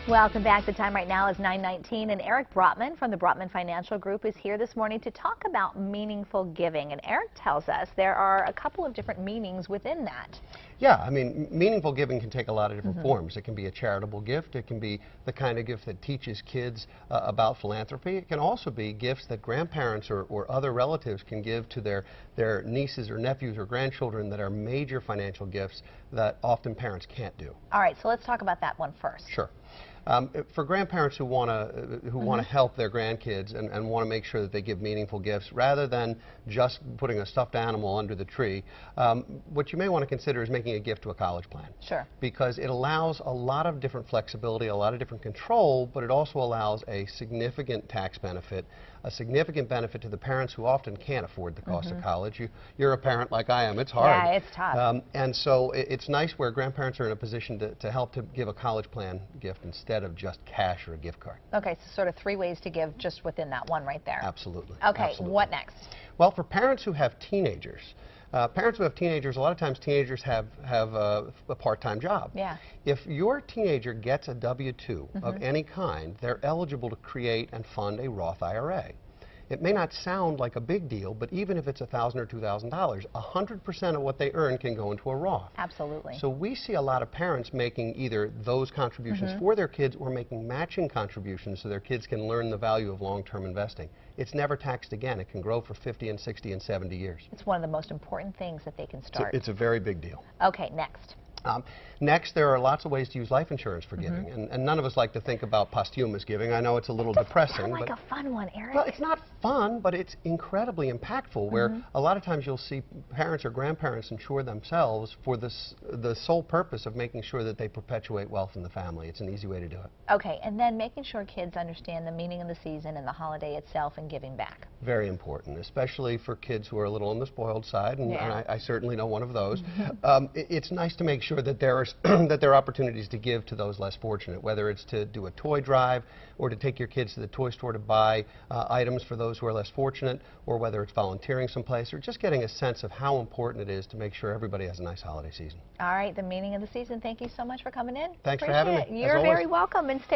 Welcome back. The time right now is 9:19, and Eric Brotman from the Brotman Financial Group is here this morning to talk about meaningful giving. And Eric tells us there are a couple of different meanings within that. Yeah, I mean, meaningful giving can take a lot of different forms. It can be a charitable gift. It can be the kind of gift that teaches kids about philanthropy. It can also be gifts that grandparents or other relatives can give to their nieces or nephews or grandchildren that are major financial gifts that often parents can't do. All right, so let's talk about that one first. Sure. For grandparents who want to help their grandkids and want to make sure that they give meaningful gifts rather than just putting a stuffed animal under the tree, what you may want to consider is making a gift to a college plan. Sure. Because it allows a lot of different flexibility, a lot of different control, but it also allows a significant tax benefit, a significant benefit to the parents who often can't afford the cost of college. You're a parent like I am. It's hard. Yeah, it's tough. And so it's nice where grandparents are in a position to help to give a college plan gift instead of just cash or a gift card. Okay, so sort of three ways to give just within that one right there. Absolutely. Okay, Absolutely. what next? Well, for parents who have teenagers, a lot of times teenagers have a part-time job. Yeah. If your teenager gets a W-2 of any kind, they're eligible to create and fund a Roth IRA. It may not sound like a big deal, but even if it's $1,000 or $2,000, 100% of what they earn can go into a Roth. Absolutely. So we see a lot of parents making either those contributions for their kids or making matching contributions so their kids can learn the value of long-term investing. It's never taxed again. It can grow for 50 and 60 and 70 years. It's one of the most important things that they can start. It's a very big deal. Okay, next. Next, there are lots of ways to use life insurance for giving, and none of us like to think about posthumous giving. I know it's a little depressing. Sound like a fun one, Eric. Well, it's not fun, but it's incredibly impactful, where a lot of times you'll see parents or grandparents insure themselves for the sole purpose of making sure that they perpetuate wealth in the family. It's an easy way to do it. Okay, and then making sure kids understand the meaning of the season and the holiday itself and giving back. Very important, especially for kids who are a little on the spoiled side, and I certainly know one of those. It's nice to make sure that there are opportunities to give to those less fortunate, whether it's to do a toy drive or to take your kids to the toy store to buy items for those who are less fortunate, or whether it's volunteering someplace, or just getting a sense of how important it is to make sure everybody has a nice holiday season. All right, the meaning of the season. Thank you so much for coming in. Thanks for having me. You're very welcome, and stay